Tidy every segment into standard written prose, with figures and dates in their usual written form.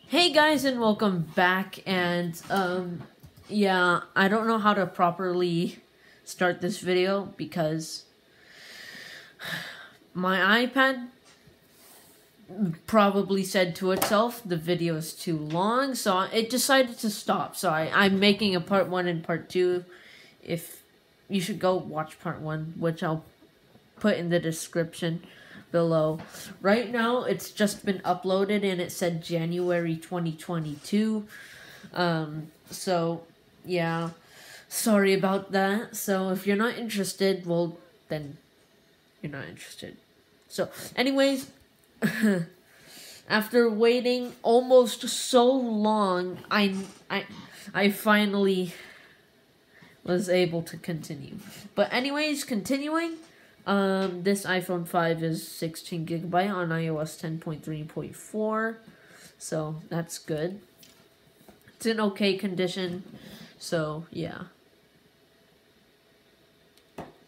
Hey guys, and welcome back. And yeah, I don't know how to properly start this video because my iPad probably said to itself the video is too long, so it decided to stop. So I'm making a part 1 and part 2. If you should go watch part 1, which I'll put in the description below. Right now it's just been uploaded and it said January 2022. So yeah, sorry about that. So if you're not interested, well then you're not interested. So anyways, after waiting almost so long, I finally was able to continue. But anyways, continuing, this iPhone 5 is 16GB on iOS 10.3.4, so that's good. It's in okay condition, so yeah.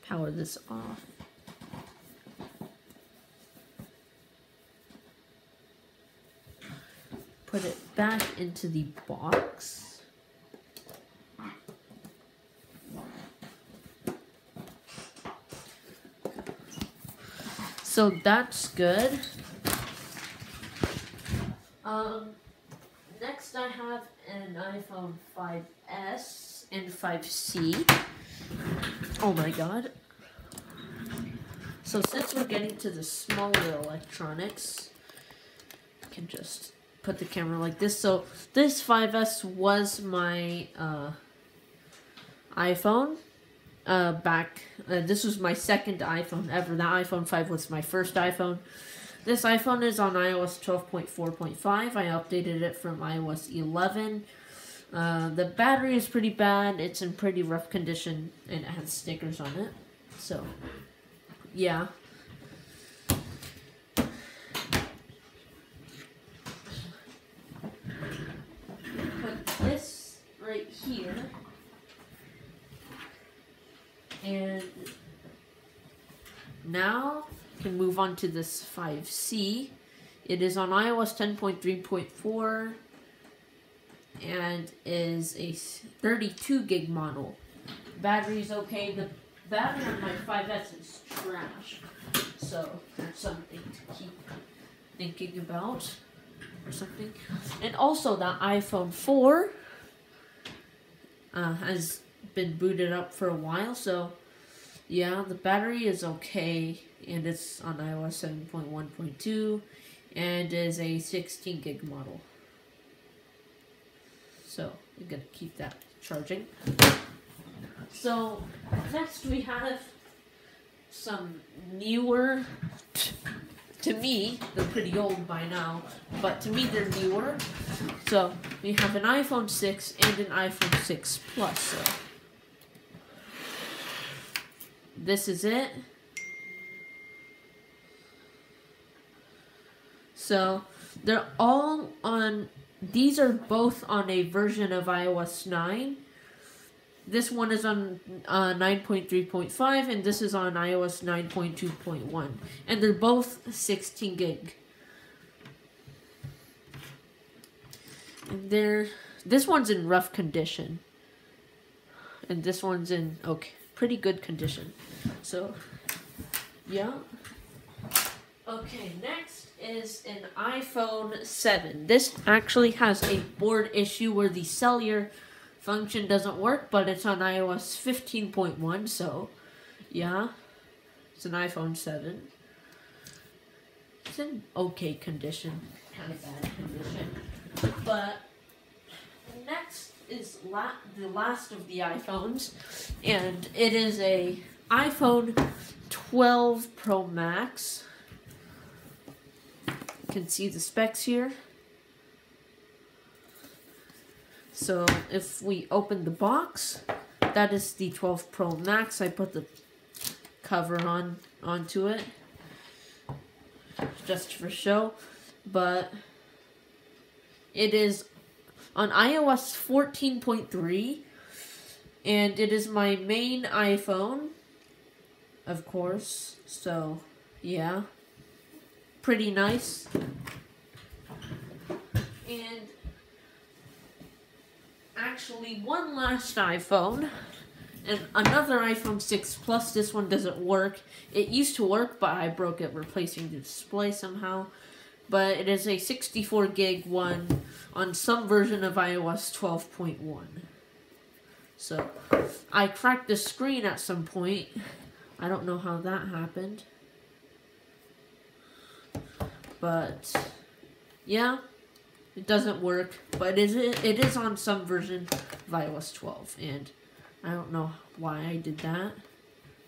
Power this off. Put it back into the box. So that's good. Next I have an iPhone 5S and 5C. Oh my god. So since we're getting to the smaller electronics, I can just put the camera like this. So this 5S was my iPhone. This was my second iPhone ever. The iPhone 5 was my first iPhone. This iPhone is on iOS 12.4.5. I updated it from iOS 11. The battery is pretty bad. It's in pretty rough condition, and it has stickers on it. So, yeah. Put this right here. And now we can move on to this 5C. It is on iOS 10.3.4 and is a 32 gig model. Battery's okay. The battery on my 5S is trash, so that's something to keep thinking about or something. And also the iPhone 4 has been booted up for a while, so yeah, the battery is okay, and it's on iOS 7.1.2 and is a 16 gig model, so I'm gonna keep that charging. So next we have some newer, to me they're pretty old by now, but to me they're newer. So we have an iPhone 6 and an iPhone 6 Plus. So this is it. So they're all on, these are both on a version of iOS 9. This one is on 9.3.5 and this is on iOS 9.2.1. And they're both 16 gig. And this one's in rough condition. And this one's in pretty good condition. So, yeah. Okay, next is an iPhone 7. This actually has a board issue where the cellular function doesn't work, but it's on iOS 15.1, so yeah. It's an iPhone 7. It's in okay condition, kind of bad condition. But next is the last of the iPhones, and it is a iPhone 12 Pro Max. You can see the specs here. So if we open the box, that is the 12 Pro Max. I put the cover onto it just for show, but it is on iOS 14.3, and it is my main iPhone, of course, so yeah, pretty nice. And actually one last iPhone. And another iPhone 6 Plus. This one doesn't work. It used to work, but I broke it replacing the display somehow. But it is a 64 gig one on some version of iOS 12.1. So, I cracked the screen at some point. I don't know how that happened. But, yeah, it doesn't work. But it is on some version of iOS 12. And I don't know why I did that.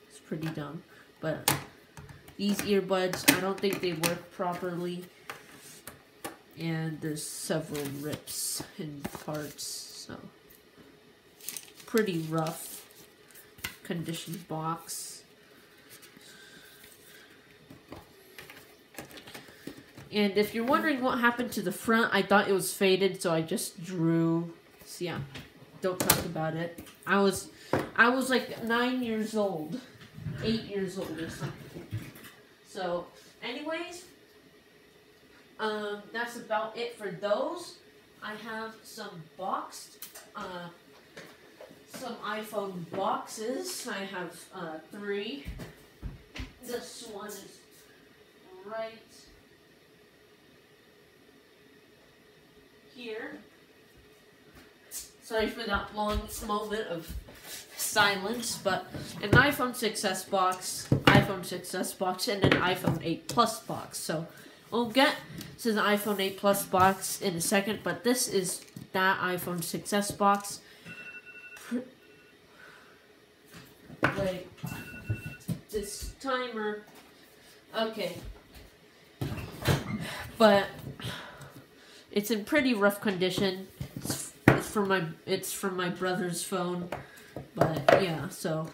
It's pretty dumb. But these earbuds, I don't think they work properly. And there's several rips in parts, so pretty rough condition box. And if you're wondering what happened to the front, I thought it was faded, so I just drew. So yeah, don't talk about it. I was like 9 years old, 8 years old or something. So, anyways. That's about it for those. I have some boxed, some iPhone boxes. I have 3. This one is right here. Sorry for that long moment of silence, but an iPhone 6s box, iPhone 6s box, and an iPhone 8 Plus box. So we'll get to the iPhone 8 Plus box in a second, but this is that iPhone 6s box. Wait, this timer. Okay, but it's in pretty rough condition. It's from my brother's phone, but yeah. So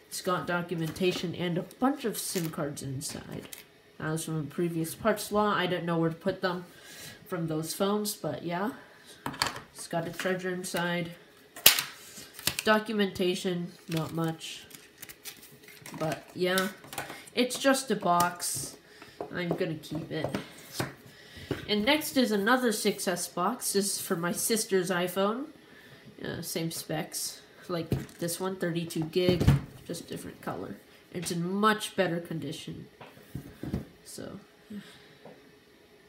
it's got documentation and a bunch of SIM cards inside. That was from a previous parts law. I didn't know where to put them from those phones, but yeah. It's got a charger inside. Documentation, not much. But yeah, it's just a box. I'm gonna keep it. And next is another 6S box. This is for my sister's iPhone. Same specs. Like this one, 32 gig, just different color. It's in much better condition. So,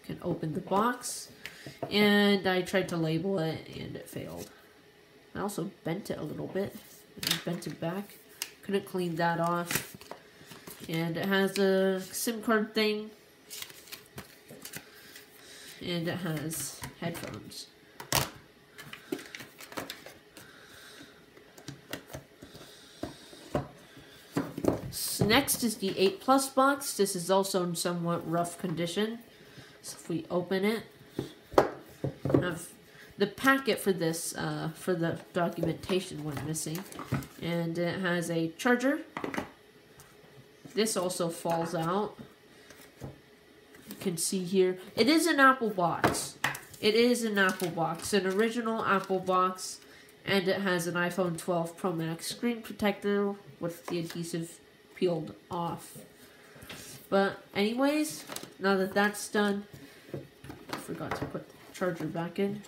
can open the box, and I tried to label it, and it failed. I also bent it a little bit, and bent it back. Couldn't clean that off. And it has a SIM card thing, and it has headphones. So next is the 8 Plus box. This is also in somewhat rough condition. So if we open it, I have the packet for this, for the documentation went missing. And it has a charger. This also falls out. You can see here. It is an Apple box. It is an Apple box. An original Apple box. And it has an iPhone 12 Pro Max screen protector with the adhesive peeled off. But anyways, now that that's done, I forgot to put the charger back in.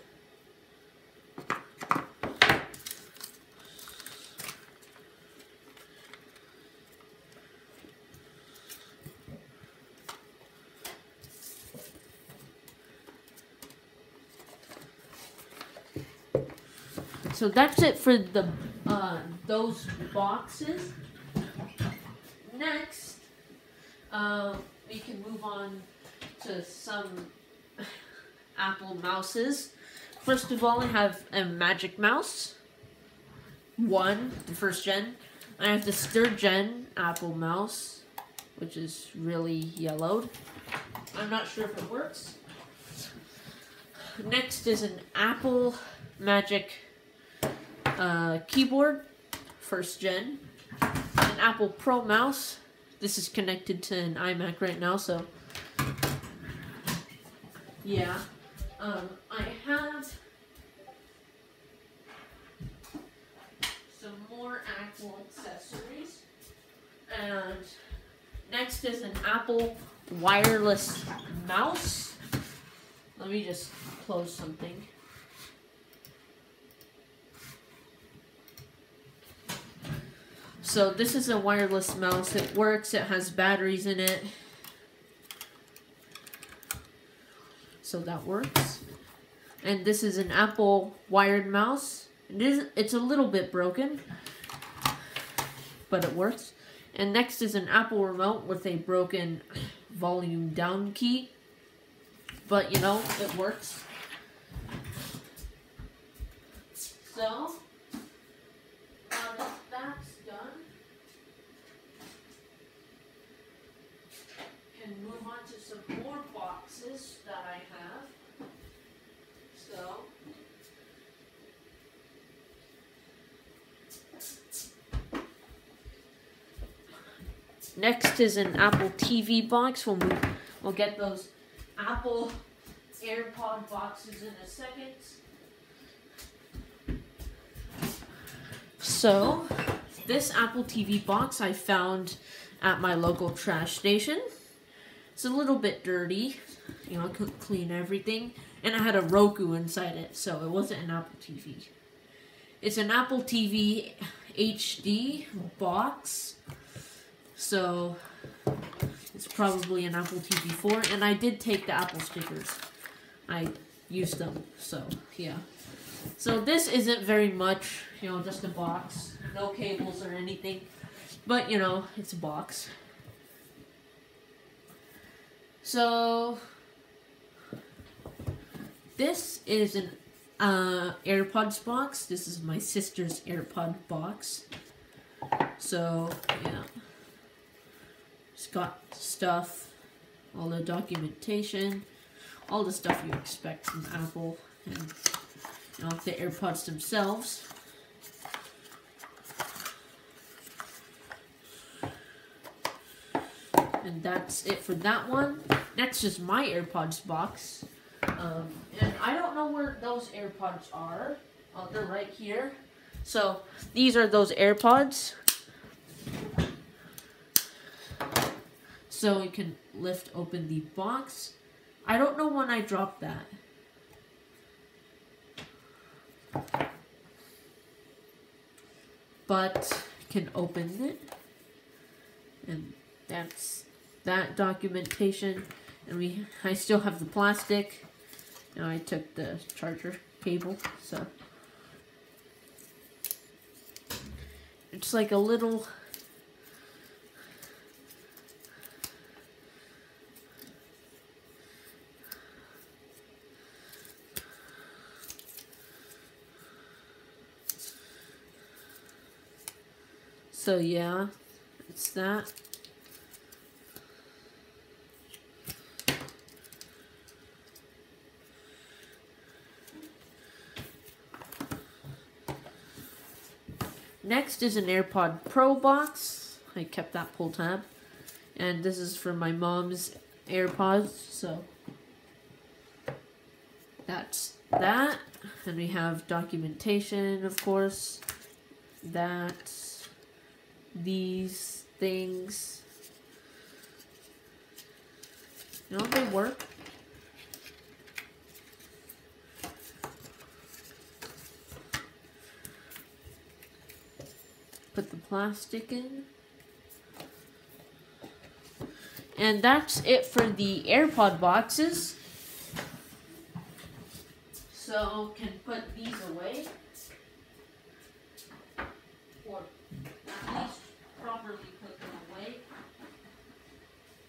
So that's it for the those boxes. Next, we can move on to some Apple mouses. First of all, I have a Magic Mouse 1, the first gen. I have the 3rd gen Apple mouse, which is really yellowed. I'm not sure if it works. Next is an Apple Magic keyboard, 1st gen. An Apple Pro mouse. This is connected to an iMac right now, so yeah. I have some more Apple accessories. And next is an Apple wireless mouse. let me just close something. So this is a wireless mouse. It works. It has batteries in it. So that works. And this is an Apple wired mouse. It's a little bit broken, but it works. And next is an Apple remote with a broken volume down key. But you know, it works. So, now that that's done, can move on to some more boxes that I have. So, next is an Apple TV box. We'll get those Apple AirPod boxes in a second. So, this Apple TV box I found at my local trash station. It's a little bit dirty, you know, I couldn't clean everything, and it had a Roku inside it, so it wasn't an Apple TV. It's an Apple TV HD box, so it's probably an Apple TV 4, and I did take the Apple stickers. I used them, so yeah. So this isn't very much, you know, just a box, no cables or anything, but you know, it's a box. So this is an AirPods box. This is my sister's AirPod box. So yeah, it's got stuff, all the documentation, all the stuff you expect from Apple, and you know, the AirPods themselves. And that's it for that one. Next is my AirPods box. And I don't know where those AirPods are. They're right here. So these are those AirPods. So you can lift open the box. I don't know when I dropped that. But you can open it. And that's that documentation. And I still have the plastic. Now I took the charger cable, so it's like a little so yeah, it's that. Next is an AirPod Pro box. I kept that pull tab. And this is for my mom's AirPods, so that's that. And we have documentation, of course. That's these things. You know, they work. Put the plastic in. And that's it for the AirPod boxes. So can put these away. Or at least properly put them away.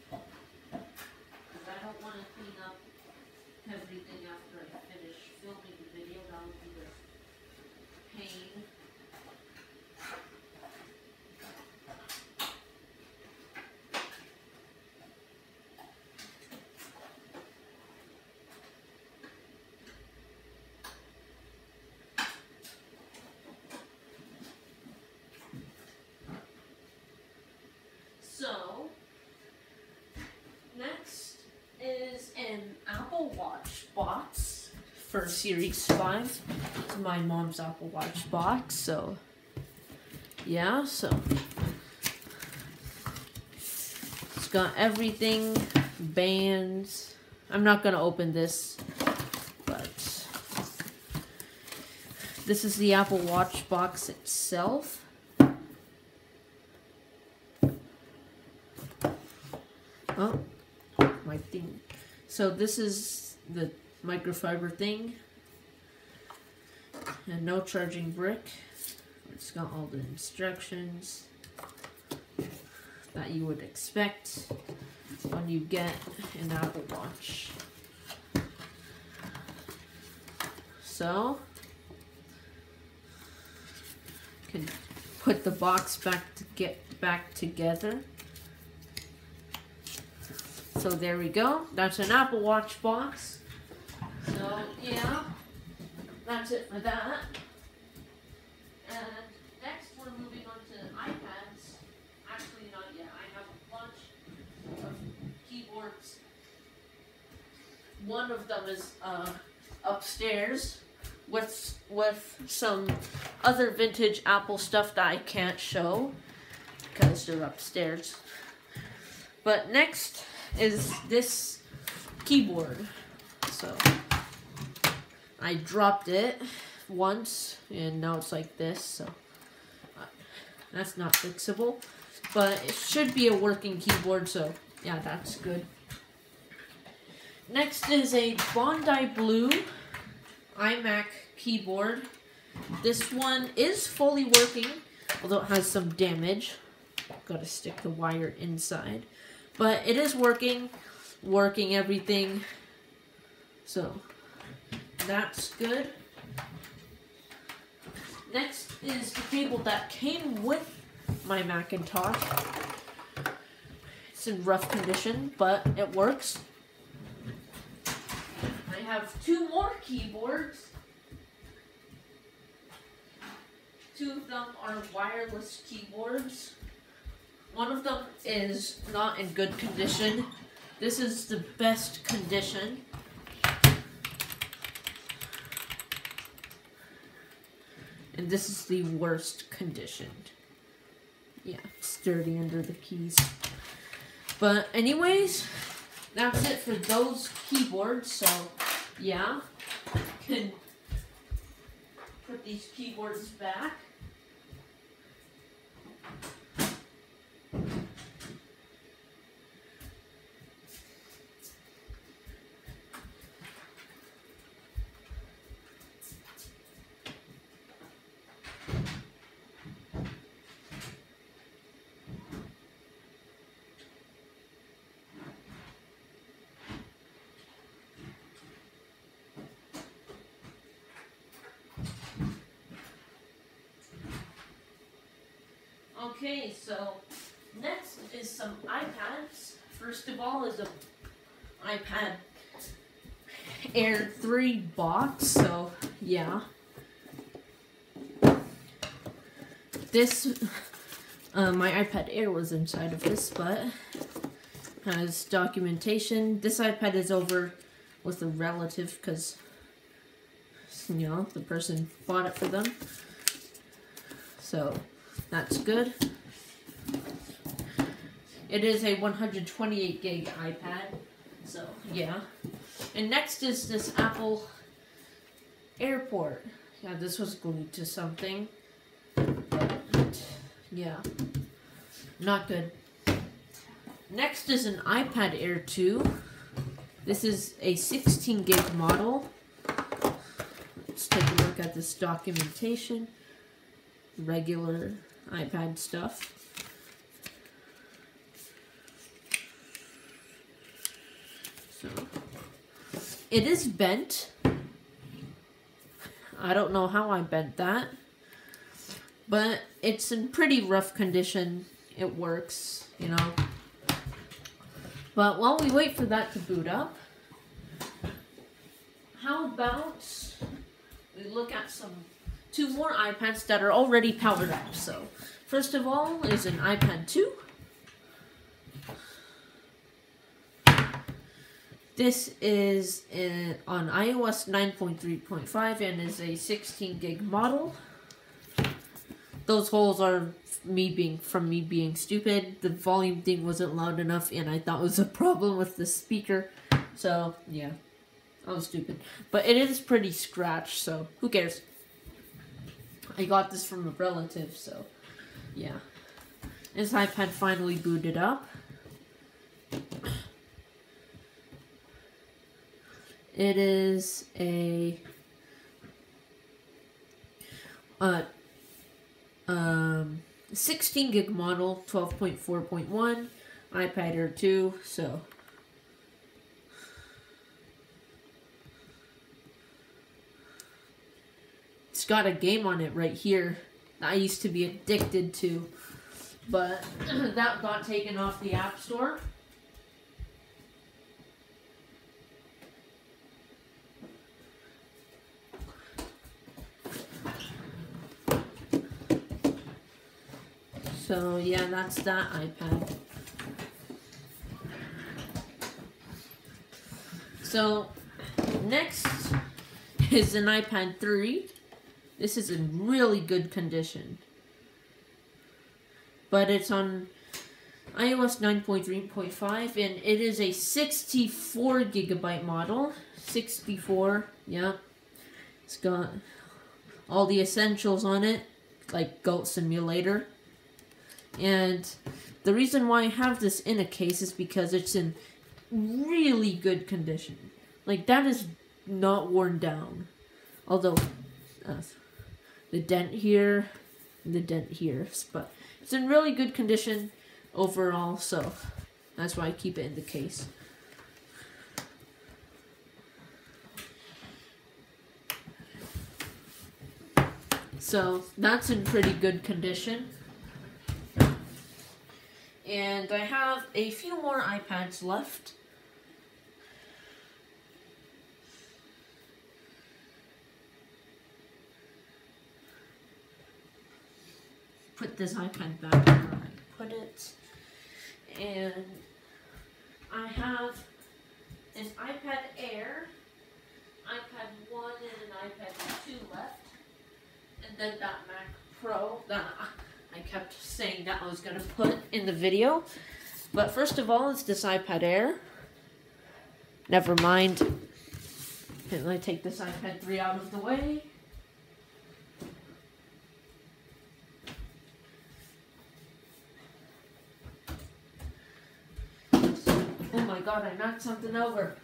Because I don't want to clean up everything after I finish filming the video. That would be the pain. So, next is an Apple Watch box for Series 5. It's my mom's Apple Watch box, so yeah, so it's got everything, bands. I'm not gonna open this. but this is the Apple Watch box itself. Oh, my thing. So this is the microfiber thing. And no charging brick. It's got all the instructions that you would expect when you get an Apple Watch. So, you can put the box back together. So there we go. That's an Apple Watch box. So yeah, that's it for that. And next we're moving on to iPads. Actually not yet. I have a bunch of keyboards. One of them is upstairs with some other vintage Apple stuff that I can't show because they're upstairs. But next is this keyboard. So I dropped it once and now it's like this, so that's not fixable, but it should be a working keyboard, so yeah, that's good. Next is a Bondi Blue iMac keyboard. This one is fully working, although it has some damage. Gotta stick the wire inside. But it is working everything. So that's good. Next is the cable that came with my Macintosh. It's in rough condition, but it works. I have two more keyboards. Two of them are wireless keyboards. One of them is not in good condition. This is the best condition. And this is the worst conditioned. Yeah, it's dirty under the keys. But anyways, that's it for those keyboards. So yeah, can put these keyboards back. Okay, so next is some iPads. First of all is a iPad Air 3 box, so yeah. This, my iPad Air was inside of this, but has documentation. This iPad is over with a relative because, you know, the person bought it for them. So that's good. It is a 128 gig iPad, so yeah. And next is this Apple AirPort. Yeah, this was glued to something, but yeah, not good. Next is an iPad Air 2. This is a 16 gig model. Let's take a look at this documentation. Regular iPad stuff. So it is bent. I don't know how I bent that, but it's in pretty rough condition. It works, you know. But while we wait for that to boot up, how about we look at two more iPads that are already powered up. So first of all is an iPad 2. This is on iOS 9.3.5 and is a 16 gig model. Those holes are from me being stupid. The volume thing wasn't loud enough and I thought it was a problem with the speaker. So yeah, I was stupid. But it is pretty scratched, so who cares? I got this from a relative, so yeah. This iPad finally booted up. It is a 16 gig model, 12.4.1, iPad Air 2, so it's got a game on it right here that I used to be addicted to, but that got taken off the App Store. So yeah, that's that iPad. So next is an iPad 3. This is in really good condition, but it's on iOS 9.3.5 and it is a 64 gigabyte model. 64, yeah. It's got all the essentials on it, like Goat Simulator. And the reason why I have this in a case is because it's in really good condition. Like, that is not worn down. Although, the dent here, and the dent here. But it's in really good condition overall, so that's why I keep it in the case. So, that's in pretty good condition. And I have a few more iPads left. Put this iPad back where I put it. And I have an iPad Air, iPad 1, and an iPad 2 left. And then that Mac Pro that I kept saying that I was going to put in the video. But first of all, it's this iPad Air. Never mind. And I take this iPad 3 out of the way. Oh my god, I knocked something over.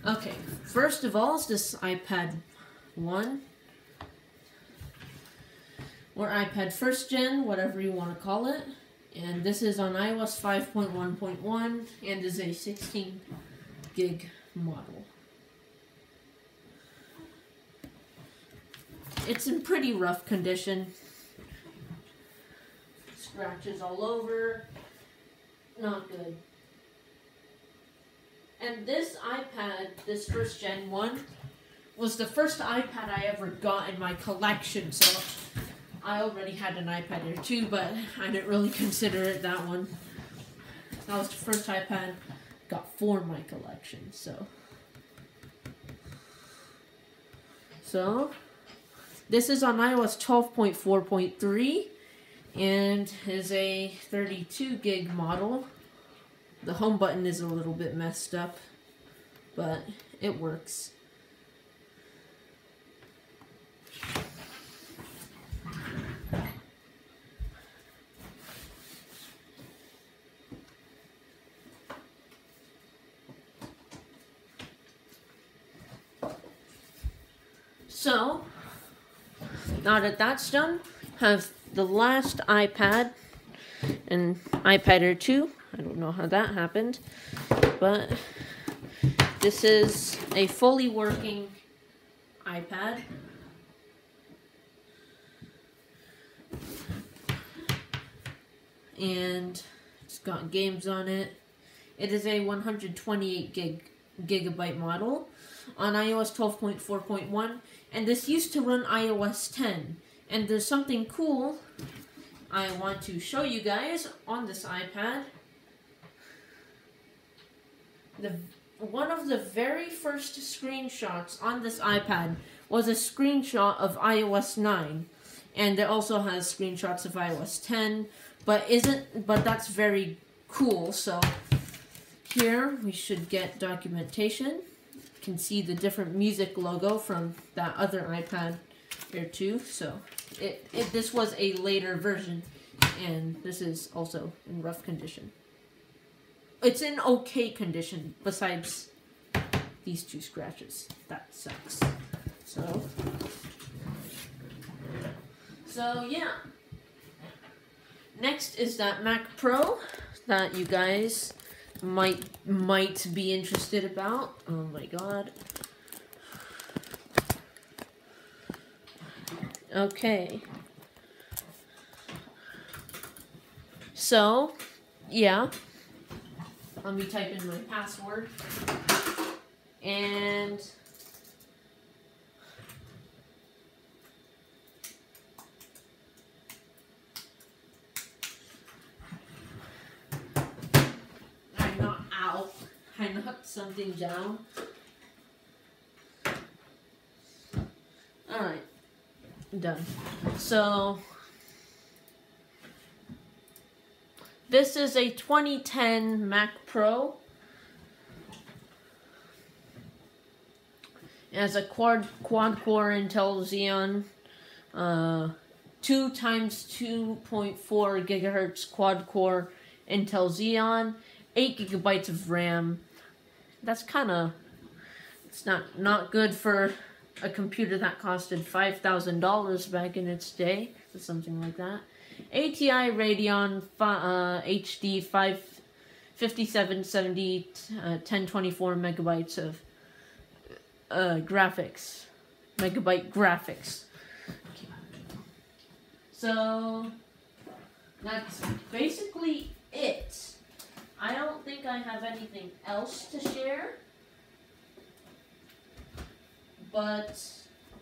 Okay, first of all, it's this iPad 1. Or iPad first gen, whatever you want to call it. And this is on iOS 5.1.1 and is a 16 gig model. It's in pretty rough condition. Scratches all over. Not good. And this iPad, this first gen one, was the first iPad I ever got in my collection, so I already had an iPad Air 2, but I didn't really consider it that one. That was the first iPad I got for my collection, so this is on iOS 12.4.3 and is a 32 gig model. The home button is a little bit messed up, but it works. So, now that that's done, have the last iPad and iPad Air 2. I don't know how that happened, but this is a fully working iPad. And it's got games on it. It is a 128 gigabyte model on iOS 12.4.1, and this used to run iOS 10. And there's something cool I want to show you guys on this iPad. One of the very first screenshots on this iPad was a screenshot of iOS 9, and it also has screenshots of iOS 10, but that's very cool. So here we should get documentation. can see the different music logo from that other iPad Air 2. So this was a later version, and this is also in rough condition. It's in okay condition besides these 2 scratches. That sucks. So yeah. Next is that Mac Pro that you guys might be interested about. Oh my god. Okay. So, yeah. Let me type in my password. And I knocked something down. Alright. Done. So, this is a 2010 Mac Pro. It has a quad core Intel Xeon, 2 times 2.4 gigahertz quad core Intel Xeon, 8 gigabytes of RAM. That's kind of, it's not good for a computer that costed $5,000 back in its day, or something like that. ATI Radeon HD 5770 1024 megabytes of graphics. Megabyte graphics. Okay. So, that's basically it. I don't think I have anything else to share. But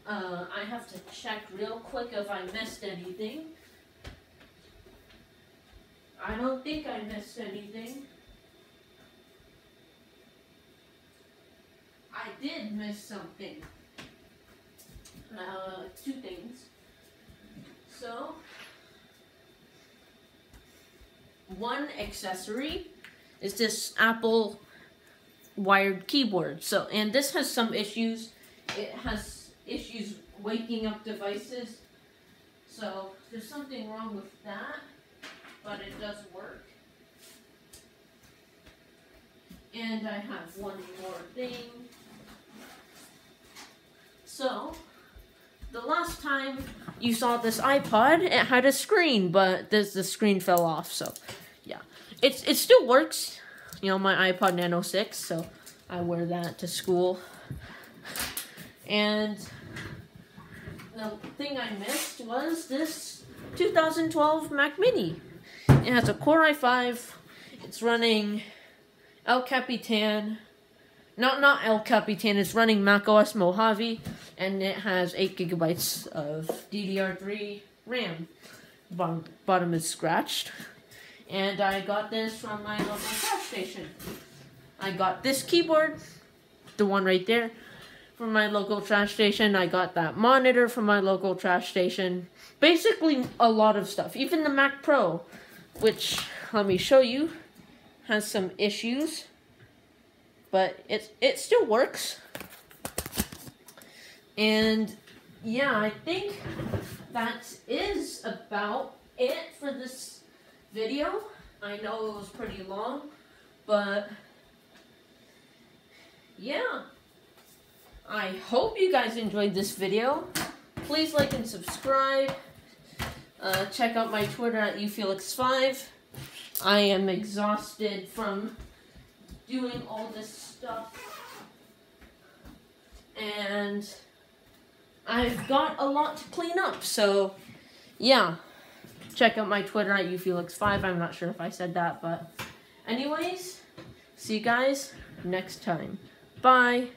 I have to check real quick if I missed anything. I don't think I missed anything. I did miss something. 2 things. So, one accessory is this Apple wired keyboard. So, and this has some issues. It has issues waking up devices. So, there's something wrong with that, but it does work. And I have one more thing. So, the last time you saw this iPod, it had a screen, but the screen fell off. So, yeah, it still works. You know, my iPod Nano 6, so I wear that to school. And the thing I missed was this 2012 Mac Mini. It has a Core i5. It's running El Capitan. Not El Capitan, it's running macOS Mojave, and it has 8 gigabytes of DDR3 RAM. Bottom is scratched. And I got this from my local trash station. I got this keyboard, the one right there, from my local trash station. I got that monitor from my local trash station. Basically, a lot of stuff. Even the Mac Pro, which, let me show you, has some issues. But it still works. And yeah, I think that is about it for this video. I know it was pretty long, but yeah. I hope you guys enjoyed this video. Please like and subscribe. Check out my Twitter at ufelix5. I am exhausted from doing all this stuff, and I've got a lot to clean up, so yeah, check out my Twitter at ufelix5. I'm not sure if I said that, but anyways, see you guys next time. Bye.